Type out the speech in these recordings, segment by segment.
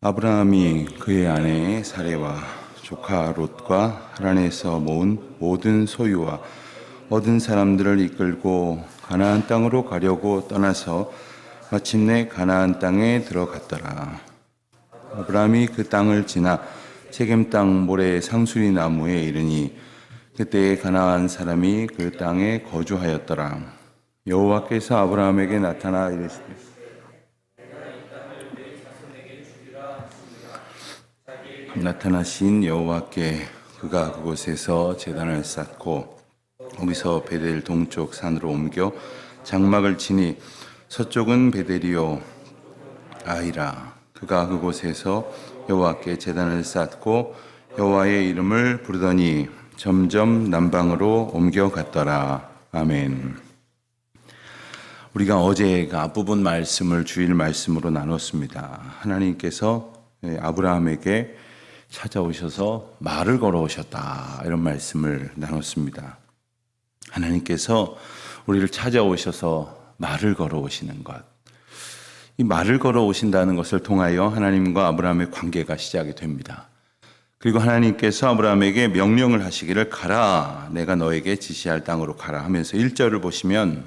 아브라함이 그의 아내 사레와 조카 롯과 하란에서 모은 모든 소유와 얻은 사람들을 이끌고 가나안 땅으로 가려고 떠나서 마침내 가나안 땅에 들어갔더라. 아브라함이 그 땅을 지나 세겜 땅 모래 상수리 나무에 이르니 그때에 가나안 사람이 그 땅에 거주하였더라. 여호와께서 아브라함에게 나타나 이르시되 나타나신 여호와께 그가 그곳에서 제단을 쌓고 거기서 베델 동쪽 산으로 옮겨 장막을 치니 서쪽은 베델이요 아이라. 그가 그곳에서 여호와께 제단을 쌓고 여호와의 이름을 부르더니 점점 남방으로 옮겨갔더라. 아멘. 우리가 어제 그 앞부분 말씀을 주일 말씀으로 나눴습니다. 하나님께서 아브라함에게 찾아오셔서 말을 걸어오셨다, 이런 말씀을 나눴습니다. 하나님께서 우리를 찾아오셔서 말을 걸어오시는 것, 이 말을 걸어오신다는 것을 통하여 하나님과 아브라함의 관계가 시작이 됩니다. 그리고 하나님께서 아브라함에게 명령을 하시기를 가라, 내가 너에게 지시할 땅으로 가라 하면서 1절을 보시면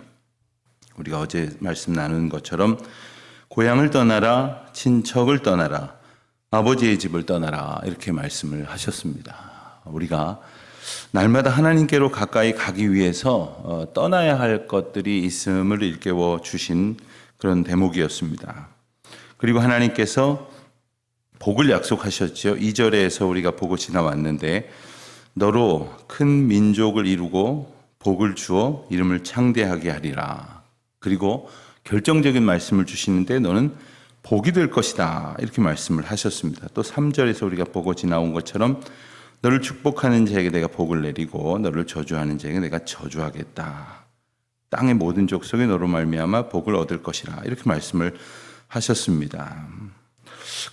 우리가 어제 말씀 나눈 것처럼 고향을 떠나라, 친척을 떠나라, 아버지의 집을 떠나라, 이렇게 말씀을 하셨습니다. 우리가 날마다 하나님께로 가까이 가기 위해서 떠나야 할 것들이 있음을 일깨워 주신 그런 대목이었습니다. 그리고 하나님께서 복을 약속하셨죠. 2절에서 우리가 보고 지나왔는데 너로 큰 민족을 이루고 복을 주어 이름을 창대하게 하리라. 그리고 결정적인 말씀을 주시는데 너는 복이 될 것이다, 이렇게 말씀을 하셨습니다. 또 3절에서 우리가 보고 지나온 것처럼 너를 축복하는 자에게 내가 복을 내리고 너를 저주하는 자에게 내가 저주하겠다. 땅의 모든 족속이 너로 말미암아 복을 얻을 것이라, 이렇게 말씀을 하셨습니다.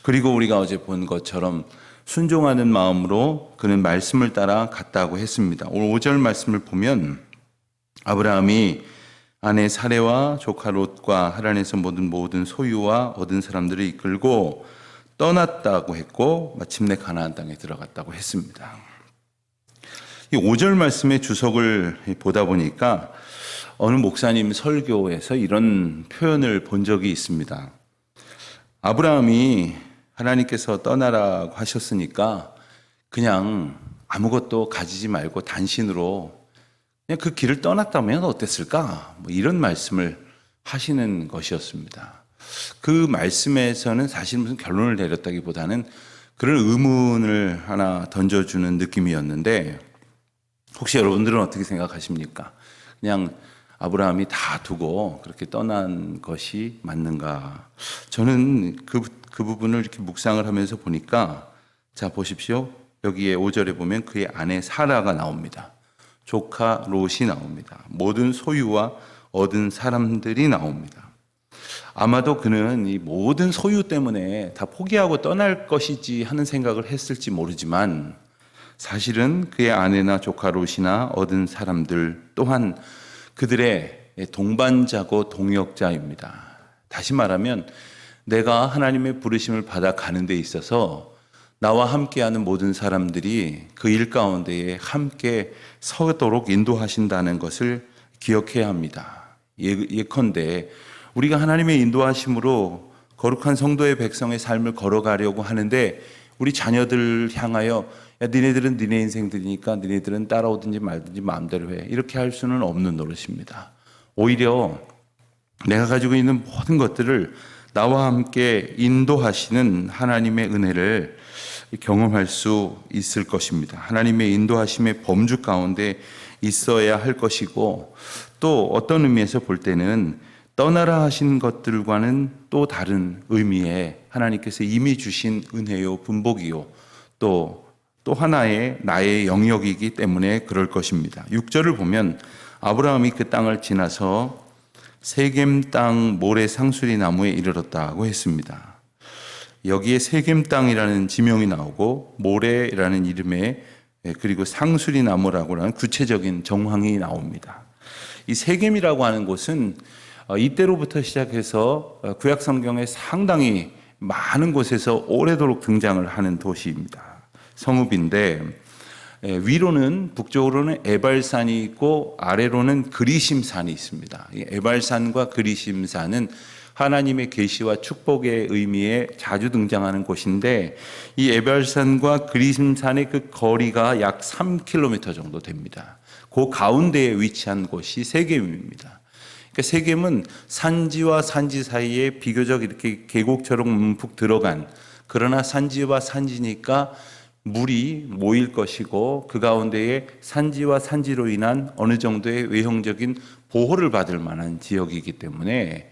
그리고 우리가 어제 본 것처럼 순종하는 마음으로 그는 말씀을 따라 갔다고 했습니다. 오늘 5절 말씀을 보면 아브라함이 아내 사레와 조카 롯과 하란에서 모든 소유와 얻은 사람들을 이끌고 떠났다고 했고 마침내 가나안 땅에 들어갔다고 했습니다. 이 5절 말씀의 주석을 보다 보니까 어느 목사님 설교에서 이런 표현을 본 적이 있습니다. 아브라함이 하나님께서 떠나라고 하셨으니까 그냥 아무것도 가지지 말고 단신으로 그냥 그 길을 떠났다면 어땠을까? 이런 말씀을 하시는 것이었습니다. 그 말씀에서는 사실 무슨 결론을 내렸다기보다는 그런 의문을 하나 던져주는 느낌이었는데, 혹시 여러분들은 어떻게 생각하십니까? 그냥 아브라함이 다 두고 그렇게 떠난 것이 맞는가? 저는 그 부분을 이렇게 묵상을 하면서 보니까, 자, 보십시오. 여기에 5절에 보면 그의 아내 사라가 나옵니다. 조카 롯이 나옵니다. 모든 소유와 얻은 사람들이 나옵니다. 아마도 그는 이 모든 소유 때문에 다 포기하고 떠날 것이지 하는 생각을 했을지 모르지만 사실은 그의 아내나 조카 롯이나 얻은 사람들 또한 그들의 동반자고 동역자입니다. 다시 말하면 내가 하나님의 부르심을 받아 가는 데 있어서 나와 함께하는 모든 사람들이 그 일 가운데에 함께 서도록 인도하신다는 것을 기억해야 합니다. 예컨대 우리가 하나님의 인도하심으로 거룩한 성도의 백성의 삶을 걸어가려고 하는데 우리 자녀들 향하여 야, 니네들은 니네 인생들이니까 니네들은 따라오든지 말든지 마음대로 해, 이렇게 할 수는 없는 노릇입니다. 오히려 내가 가지고 있는 모든 것들을 나와 함께 인도하시는 하나님의 은혜를 경험할 수 있을 것입니다. 하나님의 인도하심의 범주 가운데 있어야 할 것이고, 또 어떤 의미에서 볼 때는 떠나라 하신 것들과는 또 다른 의미의 하나님께서 이미 주신 은혜요 분복이요 또 하나의 나의 영역이기 때문에 그럴 것입니다. 6절을 보면 아브라함이 그 땅을 지나서 세겜 땅 모래 상수리 나무에 이르렀다고 했습니다. 여기에 세겜 땅이라는 지명이 나오고 모래라는 이름에 그리고 상수리 나무라고 하는 구체적인 정황이 나옵니다. 이 세겜이라고 하는 곳은 이때로부터 시작해서 구약 성경에 상당히 많은 곳에서 오래도록 등장을 하는 도시입니다. 성읍인데 위로는 북쪽으로는 에발산이 있고 아래로는 그리심산이 있습니다. 이 에발산과 그리심산은 하나님의 계시와 축복의 의미에 자주 등장하는 곳인데 이 에발산과 그리심산의 그 거리가 약 3km 정도 됩니다. 그 가운데에 위치한 곳이 세겜입니다. 그러니까 세겜은 산지와 산지 사이에 비교적 이렇게 계곡처럼 움푹 들어간, 그러나 산지와 산지니까 물이 모일 것이고 그 가운데에 산지와 산지로 인한 어느 정도의 외형적인 보호를 받을 만한 지역이기 때문에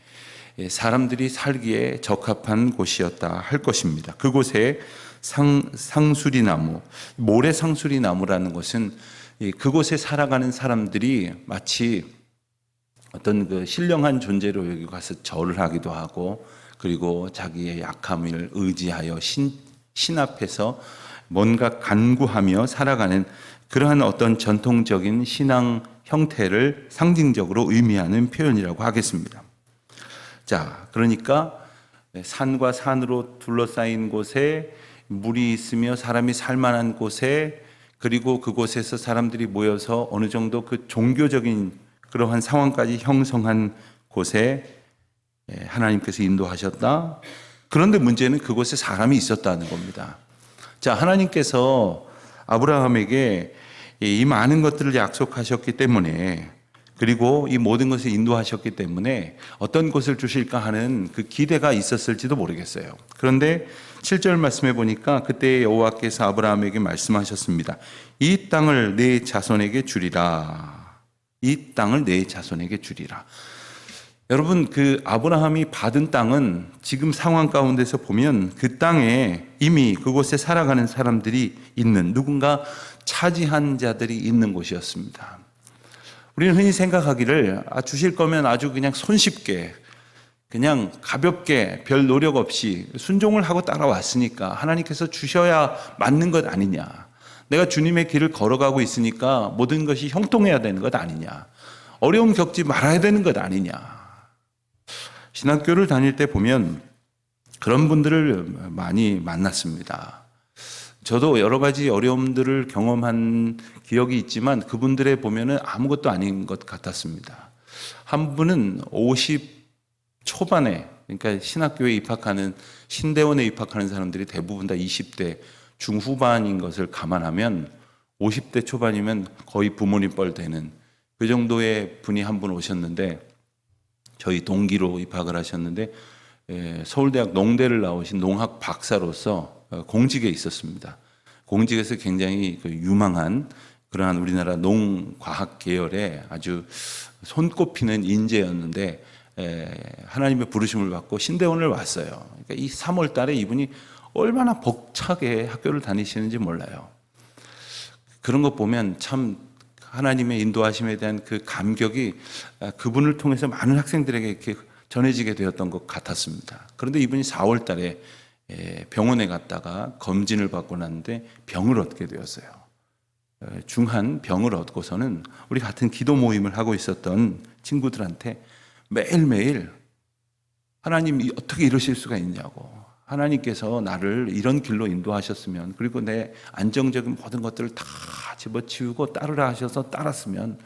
사람들이 살기에 적합한 곳이었다 할 것입니다. 그곳에 상수리나무, 모래 상수리나무라는 것은 그곳에 살아가는 사람들이 마치 어떤 그 신령한 존재로 여기 가서 절을 하기도 하고, 그리고 자기의 약함을 의지하여 신 앞에서 뭔가 간구하며 살아가는 그러한 어떤 전통적인 신앙 형태를 상징적으로 의미하는 표현이라고 하겠습니다. 자, 그러니까 산과 산으로 둘러싸인 곳에 물이 있으며 사람이 살만한 곳에, 그리고 그곳에서 사람들이 모여서 어느 정도 그 종교적인 그러한 상황까지 형성한 곳에 하나님께서 인도하셨다. 그런데 문제는 그곳에 사람이 있었다는 겁니다. 자, 하나님께서 아브라함에게 이 많은 것들을 약속하셨기 때문에, 그리고 이 모든 것을 인도하셨기 때문에 어떤 곳을 주실까 하는 그 기대가 있었을지도 모르겠어요. 그런데 7절 말씀해 보니까 그때 여호와께서 아브라함에게 말씀하셨습니다. 이 땅을 내 자손에게 주리라. 이 땅을 내 자손에게 주리라. 여러분, 그 아브라함이 받은 땅은 지금 상황 가운데서 보면 그 땅에 이미 그곳에 살아가는 사람들이 있는, 누군가 차지한 자들이 있는 곳이었습니다. 우리는 흔히 생각하기를 주실 거면 아주 그냥 손쉽게, 그냥 가볍게 별 노력 없이 순종을 하고 따라왔으니까 하나님께서 주셔야 맞는 것 아니냐. 내가 주님의 길을 걸어가고 있으니까 모든 것이 형통해야 되는 것 아니냐. 어려움 겪지 말아야 되는 것 아니냐. 신학교를 다닐 때 보면 그런 분들을 많이 만났습니다. 저도 여러 가지 어려움들을 경험한 기억이 있지만 그분들의 보면은 아무것도 아닌 것 같았습니다. 한 분은 50 초반에, 그러니까 신학교에 입학하는, 신대원에 입학하는 사람들이 대부분 다 20대 중후반인 것을 감안하면 50대 초반이면 거의 부모님 뻘 되는 그 정도의 분이 한 분 오셨는데, 저희 동기로 입학을 하셨는데 서울대학 농대를 나오신 농학 박사로서 공직에 있었습니다. 공직에서 굉장히 유망한 그러한 우리나라 농과학 계열의 아주 손꼽히는 인재였는데 하나님의 부르심을 받고 신대원을 왔어요. 그러니까 이 3월 달에 이분이 얼마나 벅차게 학교를 다니시는지 몰라요. 그런 거 보면 참 하나님의 인도하심에 대한 그 감격이 그분을 통해서 많은 학생들에게 이렇게 전해지게 되었던 것 같았습니다. 그런데 이분이 4월 달에 병원에 갔다가 검진을 받고 났는데 병을 얻게 되었어요. 중한 병을 얻고서는 우리 같은 기도 모임을 하고 있었던 친구들한테 매일매일 하나님 어떻게 이러실 수가 있냐고, 하나님께서 나를 이런 길로 인도하셨으면, 그리고 내 안정적인 모든 것들을 다 집어치우고 따르라 하셔서 따랐으면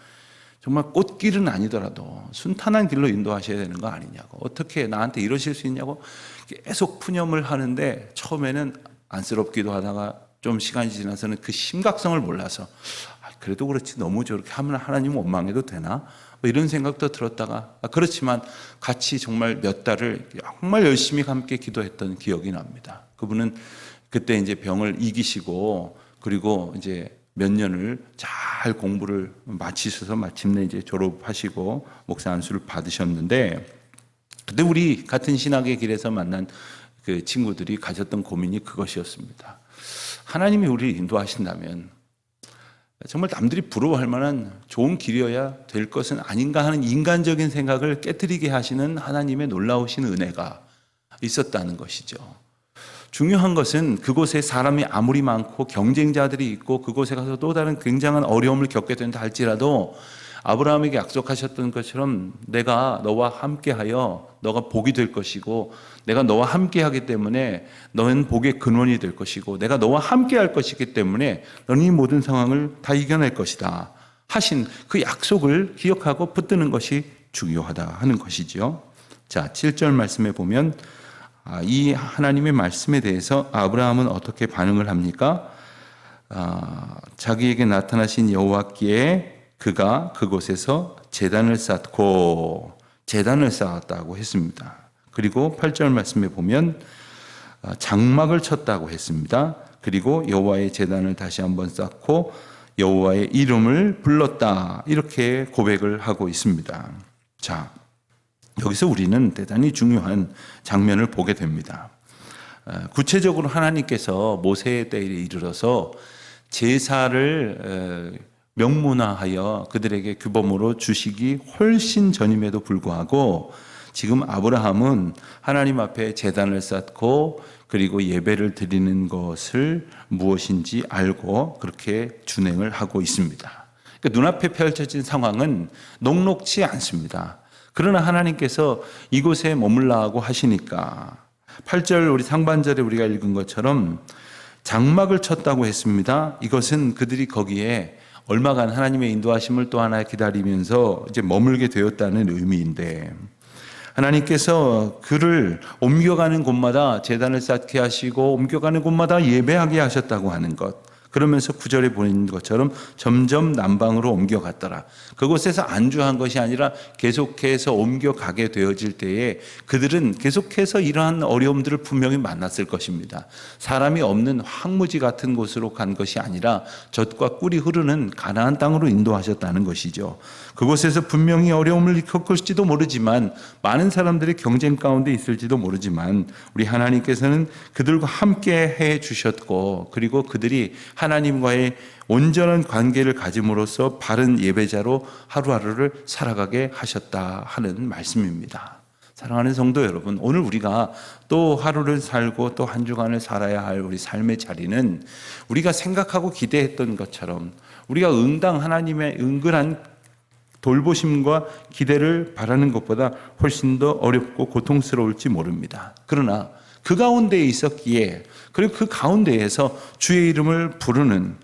정말 꽃길은 아니더라도 순탄한 길로 인도하셔야 되는 거 아니냐고, 어떻게 나한테 이러실 수 있냐고 계속 푸념을 하는데, 처음에는 안쓰럽기도 하다가 좀 시간이 지나서는 그 심각성을 몰라서 그래도 그렇지 너무 저렇게 하면 하나님 원망해도 되나? 뭐 이런 생각도 들었다가, 그렇지만 같이 정말 몇 달을 정말 열심히 함께 기도했던 기억이 납니다. 그분은 그때 이제 병을 이기시고, 그리고 이제 몇 년을 잘 공부를 마치셔서 마침내 이제 졸업하시고 목사 안수를 받으셨는데, 그때 우리 같은 신학의 길에서 만난 그 친구들이 가졌던 고민이 그것이었습니다. 하나님이 우리를 인도하신다면 정말 남들이 부러워할 만한 좋은 길이어야 될 것은 아닌가 하는 인간적인 생각을 깨트리게 하시는 하나님의 놀라우신 은혜가 있었다는 것이죠. 중요한 것은 그곳에 사람이 아무리 많고 경쟁자들이 있고 그곳에 가서 또 다른 굉장한 어려움을 겪게 된다 할지라도 아브라함에게 약속하셨던 것처럼 내가 너와 함께하여 너가 복이 될 것이고 내가 너와 함께하기 때문에 너는 복의 근원이 될 것이고 내가 너와 함께할 것이기 때문에 너는 이 모든 상황을 다 이겨낼 것이다 하신 그 약속을 기억하고 붙드는 것이 중요하다 하는 것이죠. 자, 7절 말씀에 보면 이 하나님의 말씀에 대해서 아브라함은 어떻게 반응을 합니까? 자기에게 나타나신 여호와께 그가 그곳에서 제단을 쌓고 제단을 쌓았다고 했습니다. 그리고 8절 말씀에 보면 장막을 쳤다고 했습니다. 그리고 여호와의 제단을 다시 한번 쌓고 여호와의 이름을 불렀다 이렇게 고백을 하고 있습니다. 자, 여기서 우리는 대단히 중요한 장면을 보게 됩니다. 구체적으로 하나님께서 모세의 때에 이르러서 제사를 명문화하여 그들에게 규범으로 주시기 훨씬 전임에도 불구하고 지금 아브라함은 하나님 앞에 제단을 쌓고 그리고 예배를 드리는 것을 무엇인지 알고 그렇게 준행을 하고 있습니다. 그러니까 눈앞에 펼쳐진 상황은 녹록지 않습니다. 그러나 하나님께서 이곳에 머물라고 하시니까 8절 우리 상반절에 우리가 읽은 것처럼 장막을 쳤다고 했습니다. 이것은 그들이 거기에 얼마간 하나님의 인도하심을 또 하나 기다리면서 이제 머물게 되었다는 의미인데 하나님께서 그를 옮겨가는 곳마다 제단을 쌓게 하시고 옮겨가는 곳마다 예배하게 하셨다고 하는 것. 그러면서 9절에 보는 것처럼 점점 남방으로 옮겨갔더라. 그곳에서 안주한 것이 아니라 계속해서 옮겨가게 되어질 때에 그들은 계속해서 이러한 어려움들을 분명히 만났을 것입니다. 사람이 없는 황무지 같은 곳으로 간 것이 아니라 젖과 꿀이 흐르는 가나안 땅으로 인도하셨다는 것이죠. 그곳에서 분명히 어려움을 겪을지도 모르지만 많은 사람들이 경쟁 가운데 있을지도 모르지만 우리 하나님께서는 그들과 함께 해 주셨고 그리고 그들이 하나님과의 온전한 관계를 가짐으로써 바른 예배자로 하루하루를 살아가게 하셨다 하는 말씀입니다. 사랑하는 성도 여러분, 오늘 우리가 또 하루를 살고 또 한 주간을 살아야 할 우리 삶의 자리는 우리가 생각하고 기대했던 것처럼 우리가 응당 하나님의 은근한 돌보심과 기대를 바라는 것보다 훨씬 더 어렵고 고통스러울지 모릅니다. 그러나 그 가운데에 있었기에 그리고 그 가운데에서 주의 이름을 부르는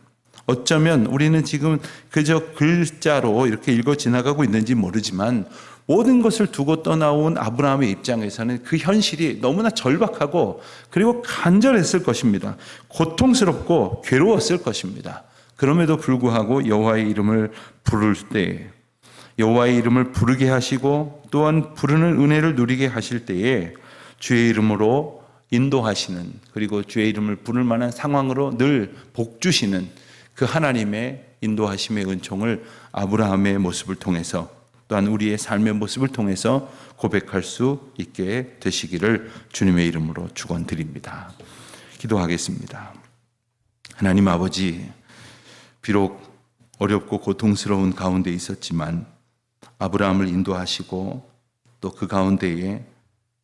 어쩌면 우리는 지금 그저 글자로 이렇게 읽어 지나가고 있는지 모르지만 모든 것을 두고 떠나온 아브라함의 입장에서는 그 현실이 너무나 절박하고 그리고 간절했을 것입니다. 고통스럽고 괴로웠을 것입니다. 그럼에도 불구하고 여호와의 이름을 부를 때 여호와의 이름을 부르게 하시고 또한 부르는 은혜를 누리게 하실 때에 주의 이름으로 인도하시는 그리고 주의 이름을 부를 만한 상황으로 늘 복주시는 그 하나님의 인도하심의 은총을 아브라함의 모습을 통해서 또한 우리의 삶의 모습을 통해서 고백할 수 있게 되시기를 주님의 이름으로 축원드립니다. 기도하겠습니다. 하나님 아버지, 비록 어렵고 고통스러운 가운데 있었지만 아브라함을 인도하시고 또 그 가운데에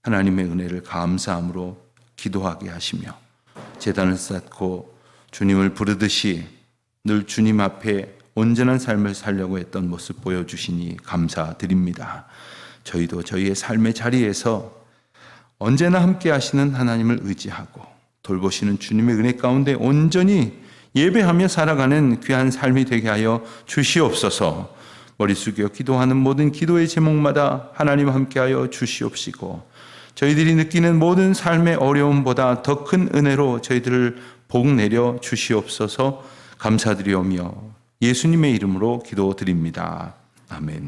하나님의 은혜를 감사함으로 기도하게 하시며 제단을 쌓고 주님을 부르듯이 늘 주님 앞에 온전한 삶을 살려고 했던 모습 보여주시니 감사드립니다. 저희도 저희의 삶의 자리에서 언제나 함께 하시는 하나님을 의지하고 돌보시는 주님의 은혜 가운데 온전히 예배하며 살아가는 귀한 삶이 되게 하여 주시옵소서. 머리 숙여 기도하는 모든 기도의 제목마다 하나님 함께하여 주시옵시고 저희들이 느끼는 모든 삶의 어려움보다 더 큰 은혜로 저희들을 복 내려 주시옵소서. 감사드리오며 예수님의 이름으로 기도드립니다. 아멘.